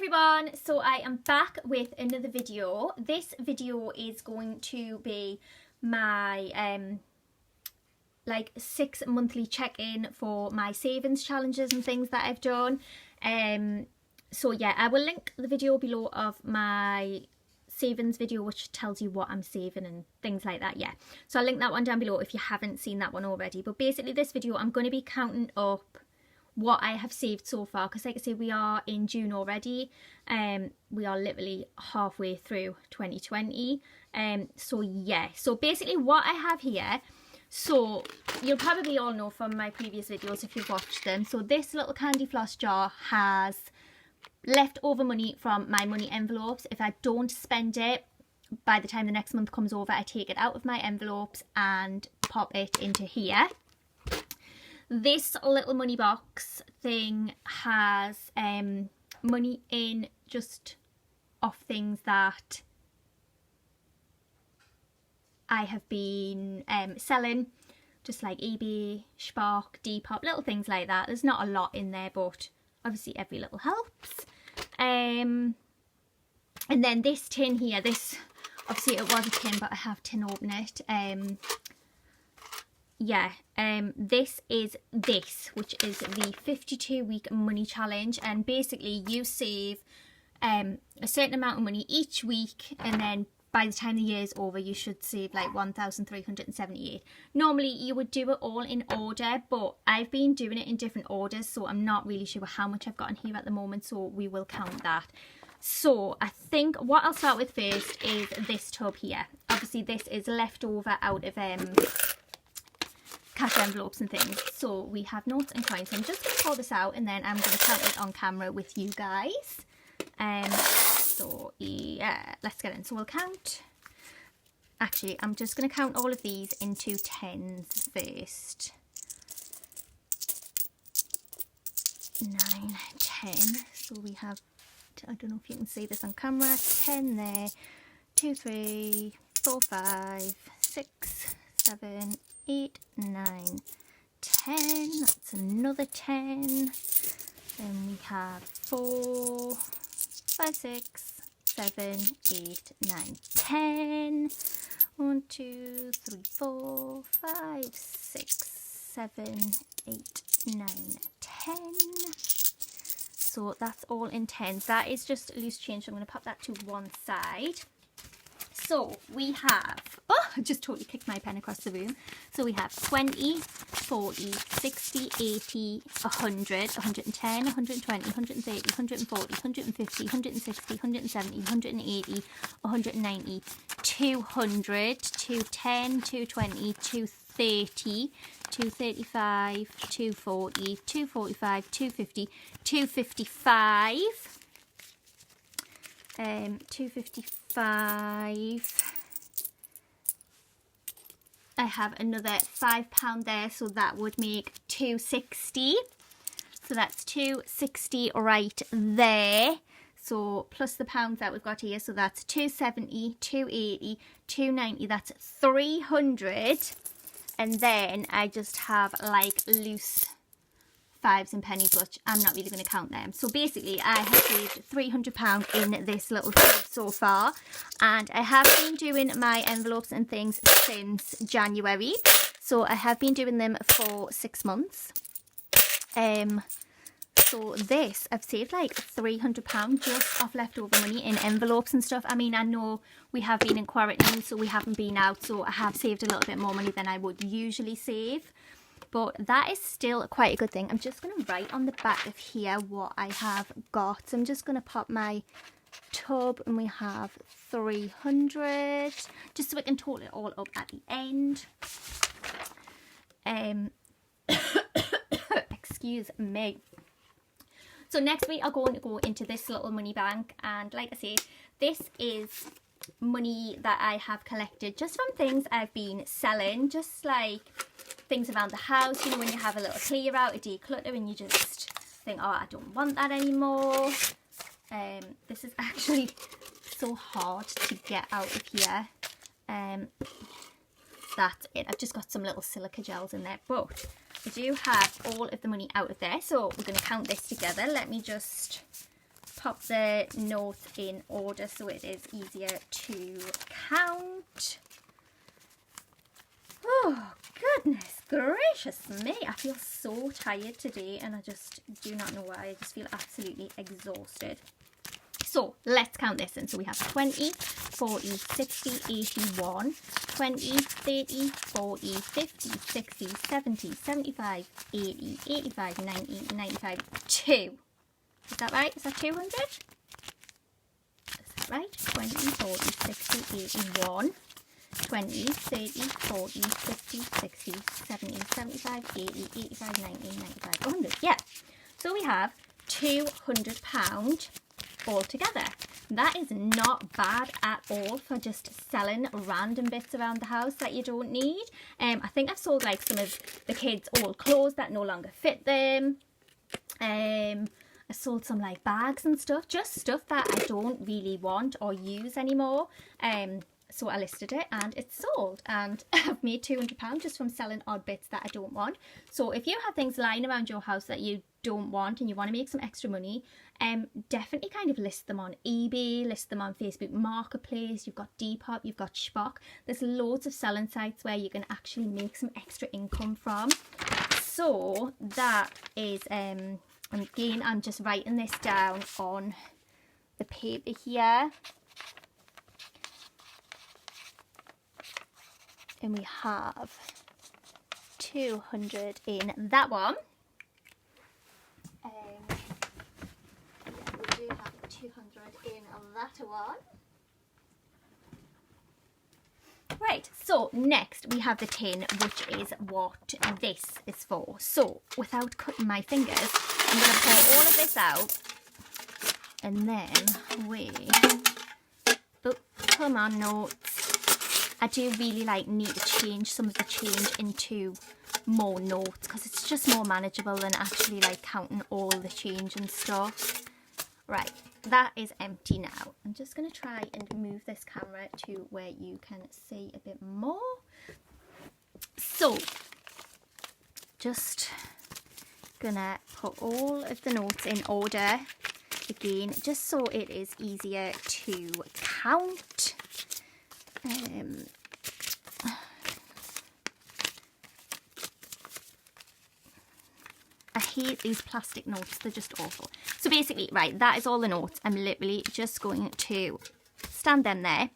everyone, so I am back with another video. This video is going to be my like 6 monthly check-in for my savings challenges and things that I've done. So yeah, I will link the video below of my savings video which tells you what I'm saving and things like that. Yeah, so I'll link that one down below if you haven't seen that one already. But basically this video I'm going to be counting up what I have saved so far, because like I say, we are in June already. We are literally halfway through 2020. So yeah, so basically what I have here, so you'll probably all know from my previous videos if you've watched them, so this little candy floss jar has leftover money from my money envelopes. If I don't spend it by the time the next month comes over, I take it out of my envelopes and pop it into here. This little money box thing has money in just off things that I have been selling, just like eBay, Spark, Depop, little things like that. There's not a lot in there, but obviously every little helps. And then this tin here, this, obviously it was a tin, but I have tin open it. This is which is the 52-week money challenge, and basically you save a certain amount of money each week, and then by the time the year is over you should save like 1,378. Normally you would do it all in order, but I've been doing it in different orders, so I'm not really sure how much I've got in here at the moment, so we will count that. So I think what I'll start with first is this tub here. Obviously this is leftover out of cash envelopes and things. So we have notes and coins. So I'm just going to pour this out and then I'm going to count it on camera with you guys. So yeah, let's get in. So we'll count. Actually, I'm just going to count all of these into tens first. 9, 10. So we have, I don't know if you can see this on camera, 10 there, 2, 3, 4, 5, 6, 7, 8, 9, 10, that's another 10, then we have 4, 5, 6, 7, 8, 9, 10, 1, 2, 3, 4, 5, 6, 7, 8, 9, 10, so that's all in tens. That is just loose change, so I'm going to pop that to one side. So we have, oh, I just totally kicked my pen across the room. So we have 20, 40, 60, 80, 100, 110, 120, 130, 140, 150, 160, 170, 180, 190, 200, 210, 220, 230, 235, 240, 245, 250, 255. 255. I have another £5 there, so that would make 260. So that's 260 right there. So plus the pounds that we've got here, so that's 270, 280, 290. That's 300. And then I just have like loose fives and pennies, which I'm not really going to count them. So basically I have saved £300 in this little tub so far, and I have been doing my envelopes and things since January, so I have been doing them for 6 months. So this, I've saved like £300 just off leftover money in envelopes and stuff. I mean, I know we have been in quarantine, so we haven't been out, so I have saved a little bit more money than I would usually save. But that is still quite a good thing. I'm just going to write on the back of here what I have got. So I'm just going to pop my tub, and we have 300, just so we can total it all up at the end. Excuse me. So next we are going to go into this little money bank, and like I said, this is money that I have collected just from things I've been selling, just like things around the house, you know, when you have a little clear out, a declutter, and you just think, oh, I don't want that anymore. This is actually so hard to get out of here. That's it. I've just got some little silica gels in there, but I do have all of the money out of there, so we're going to count this together. Let me just pop the notes in order so it is easier to count. Oh, goodness gracious me. I feel so tired today and I just do not know why. I just feel absolutely exhausted. So let's count this in. So we have 20, 40, 60, 81, 20, 30, 40, 50, 60, 70, 75, 80, 85, 90, 95, 2. Is that right? Is that 200? Is that right? 20, 40, 60, 81, 20, 30, 40, 50, 60, 70, 75, 80, 85, 90, 95, 100. Yeah. So we have £200 altogether. That is not bad at all for just selling random bits around the house that you don't need. I think I've sold like some of the kids' old clothes that no longer fit them. I sold some like bags and stuff, just stuff that I don't really want or use anymore. So I listed it and it's sold, and I've made £200 just from selling odd bits that I don't want. So if you have things lying around your house that you don't want and you want to make some extra money, definitely kind of list them on eBay, list them on Facebook Marketplace. You've got Depop, you've got Shpock. There's loads of selling sites where you can actually make some extra income from. So that is, again, I'm just writing this down on the paper here. And we have 200 in that one. Yeah, we do have 200 in that one. Right, so next we have the tin, which is what this is for. So without cutting my fingers, I'm going to pour all of this out, and then we, oh, come on notes. I do really need to change some of the change into more notes because it's just more manageable than actually counting all the change and stuff. Right, that is empty now. I'm just going to try and move this camera to where you can see a bit more. So, just gonna put all of the notes in order again, just so it is easier to count. I hate these plastic notes, they're just awful. So basically, right, that is all the notes. I'm literally just going to stand them there,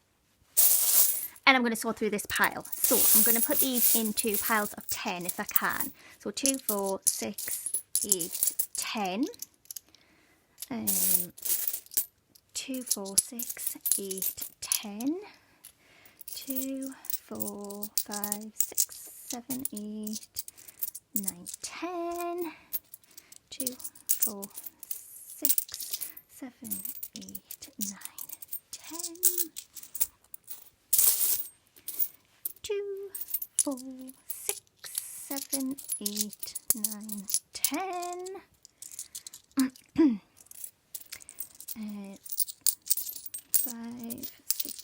and I'm going to sort through this pile. So I'm going to put these into piles of 10 if I can. So 2, 4, 6, 8, 10. 2, 4, 6, 8, 10. 2, 4, 5, 6, 7, 8, 9, 10. 2, 4, 6, 7, 8, 9, 10. 2, 4, 6, 7, 8, 9, 10. 5, 6,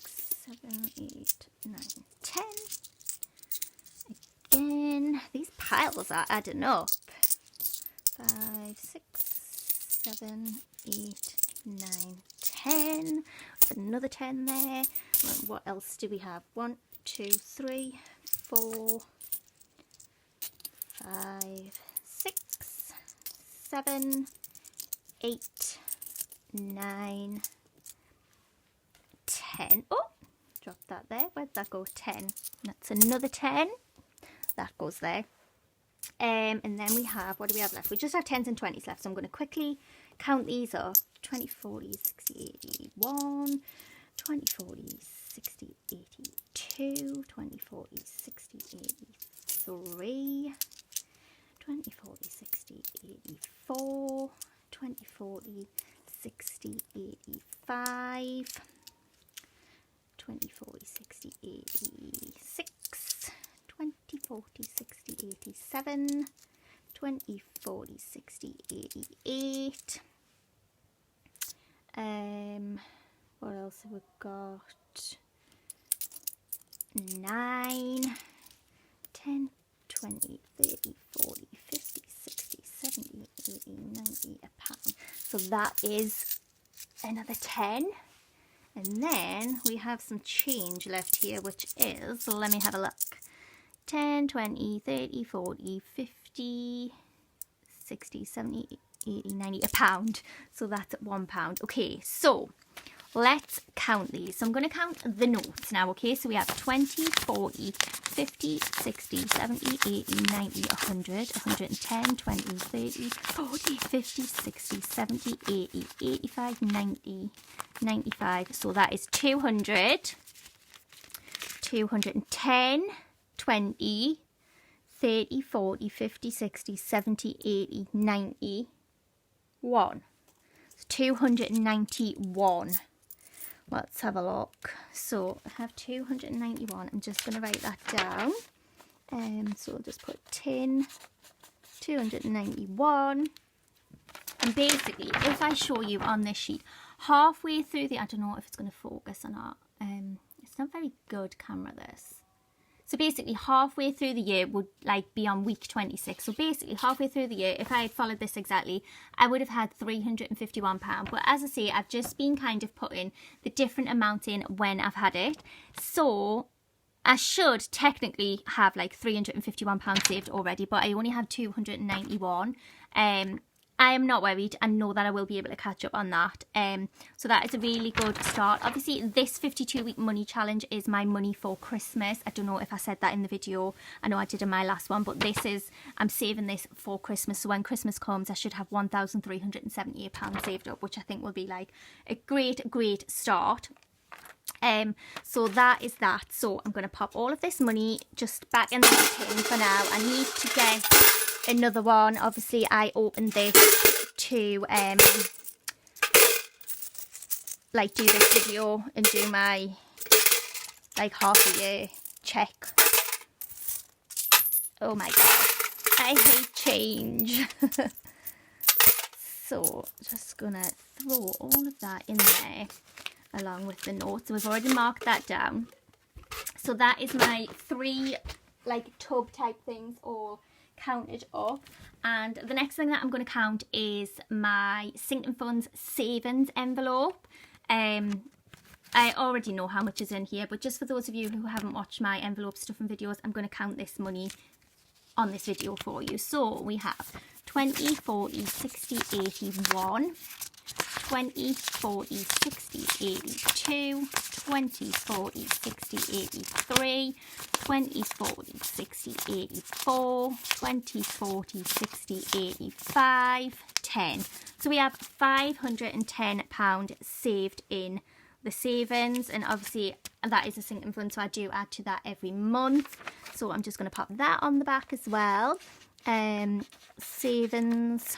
7, 8, 9, 10. Again, these piles are adding up. 5, 6, 7, 8, 9, 10. Another 10 there. What else do we have? 1, 2, 3, 4, 5, 6, 7, 8, 9, 10. Oh, drop that there. Where'd that go? 10. That's another 10. That goes there. And then we have, what do we have left? We just have 10s and 20s left. So I'm going to quickly count these up. 20, 40, 60, 81. 20, 40, 60, 82. 20, 40, 60, 83. 20, 40, 60, 84. 20, 40, 60, 85. 20, 40, 60, 86. 20, 40, 60, 87. 20, 40, 60, 88. What else have we got? 9, 10, 20, 30, 40, 50, 60, 70, 80, 90, a pound. So that is another 10. And then we have some change left here, which is, let me have a look, 10, 20, 30, 40, 50, 60, 70, 80, 90, a pound. So that's £1. Okay, so let's count these. So I'm going to count the notes now, okay? So we have 20, 40, 50, 60, 70, 80, 90, 100, 110, 20, 30, 40, 50, 60, 70, 80, 85, 90, 95. So that is 200, 210, 20, 30, 40, 50, 60, 70, 80, 91. So 291. Let's have a look. So I have 291. I'm just going to write that down. So I'll just put 10, 291. And basically, if I show you on this sheet, halfway through the, I don't know if it's going to focus or not. It's not very good camera, this. So basically, halfway through the year would like be on week 26. So basically, halfway through the year, if I had followed this exactly, I would have had £351. But as I say, I've just been kind of putting the different amount in when I've had it. So I should technically have like £351 saved already, but I only have 291. I am not worried. I know that I will be able to catch up on that. So that is a really good start. Obviously, this 52-week money challenge is my money for Christmas. I don't know if I said that in the video. I know I did in my last one, but this is, I'm saving this for Christmas. So when Christmas comes, I should have £1,378 saved up, which I think will be like a great start. So that is that. So I'm going to pop all of this money just back in the tin for now. I need to get another one. Obviously I opened this to like do this video and do my like half a year check. Oh my god, I hate change. So just gonna throw all of that in there along with the notes. So we've already marked that down. So that is my 3 like tub type things all counted up. And the next thing that I'm going to count is my sinking funds savings envelope. I already know how much is in here, but just for those of you who haven't watched my envelope stuffing videos, I'm going to count this money on this video for you. So we have 20, 40, 60, 81, 20, 40, 60, 82, 20, 40, 60, 83, 20, 40, 60, 84, 20, 40, 60, 85, 10. So we have £510 saved in the savings, and obviously that is a sinking fund, so I do add to that every month. So I'm just going to pop that on the back as well. Savings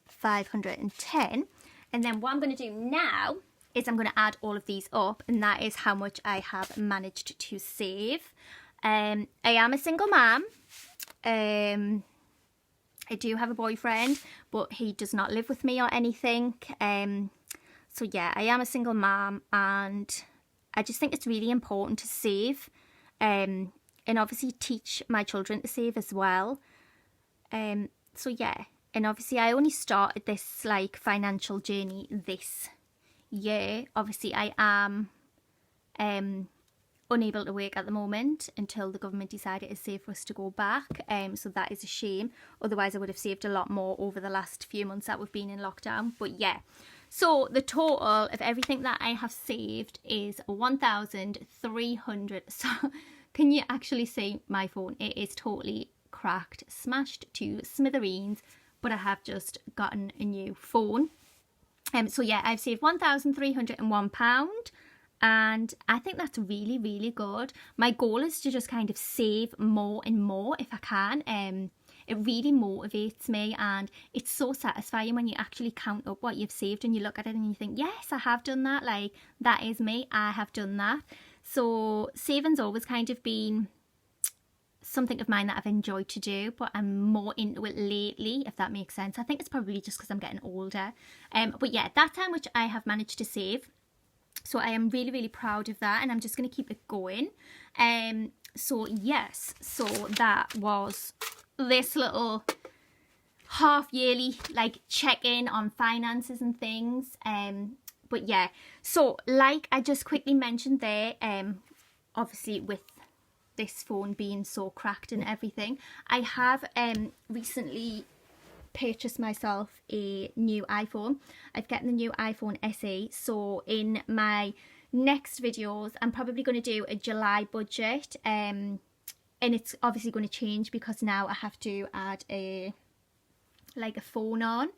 510. And then what I'm going to do now is I'm going to add all of these up, and that is how much I have managed to save. I am a single mom. I do have a boyfriend, but he does not live with me or anything. So yeah, I am a single mom, and I just think it's really important to save, and obviously teach my children to save as well. So yeah. And obviously I only started this like financial journey this year. Obviously I am unable to work at the moment until the government decided it's safe for us to go back. So that is a shame. Otherwise I would have saved a lot more over the last few months that we've been in lockdown. But yeah, so the total of everything that I have saved is 1,300. So can you actually see my phone? It is totally cracked, smashed to smithereens. But I have just gotten a new phone. So yeah, I've saved £1,301, and I think that's really good. My goal is to just kind of save more and more if I can. It really motivates me, and it's so satisfying when you actually count up what you've saved and you look at it and you think, yes, I have done that. Like, that is me. I have done that. So saving's always kind of been something of mine that I've enjoyed to do, but I'm more into it lately, if that makes sense. I think it's probably just because I'm getting older. But yeah, that's how much I have managed to save. So I am really proud of that, and I'm just going to keep it going. So yes, so that was this little half yearly like check in on finances and things. But yeah, so like I just quickly mentioned there, obviously with this phone being so cracked and everything, I have recently purchased myself a new iPhone. I've gotten the new iPhone SE, so in my next videos I'm probably going to do a July budget, and it's obviously going to change because now I have to add a phone on.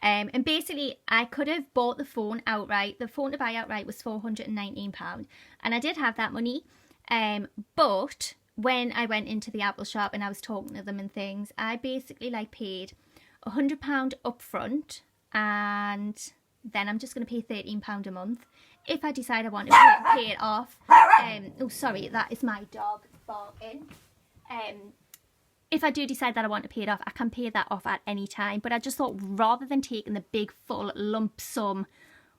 And basically I could have bought the phone outright. The phone to buy outright was £419 and I did have that money, but when I went into the Apple shop and I was talking to them and things, I basically like paid £100 up front, and then I'm just going to pay £13 a month if I decide I want to pay it off. Oh sorry, that is my dog barking. If I do decide that I want to pay it off, I can pay that off at any time. But I just thought, rather than taking the big full lump sum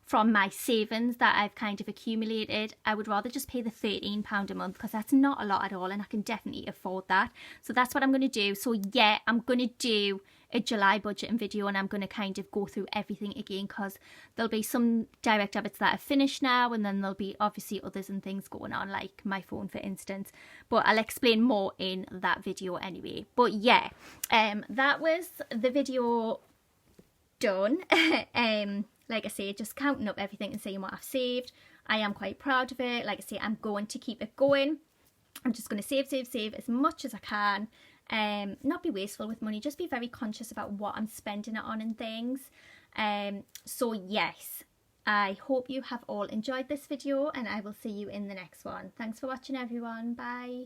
from my savings that I've kind of accumulated, I would rather just pay the £13 a month, because that's not a lot at all and I can definitely afford that. So that's what I'm going to do. So yeah, I'm going to do a July budgeting video and I'm going to kind of go through everything again, because there'll be some direct debits that are finished now, and then there'll be obviously others and things going on, like my phone for instance, but I'll explain more in that video anyway. But yeah, that was the video done. Like I say, just counting up everything and seeing what I've saved. I am quite proud of it. Like I say, I'm going to keep it going. I'm just going to save as much as I can. Not be wasteful with money, just be very conscious about what I'm spending it on and things. So yes, I hope you have all enjoyed this video and I will see you in the next one. Thanks for watching everyone. Bye.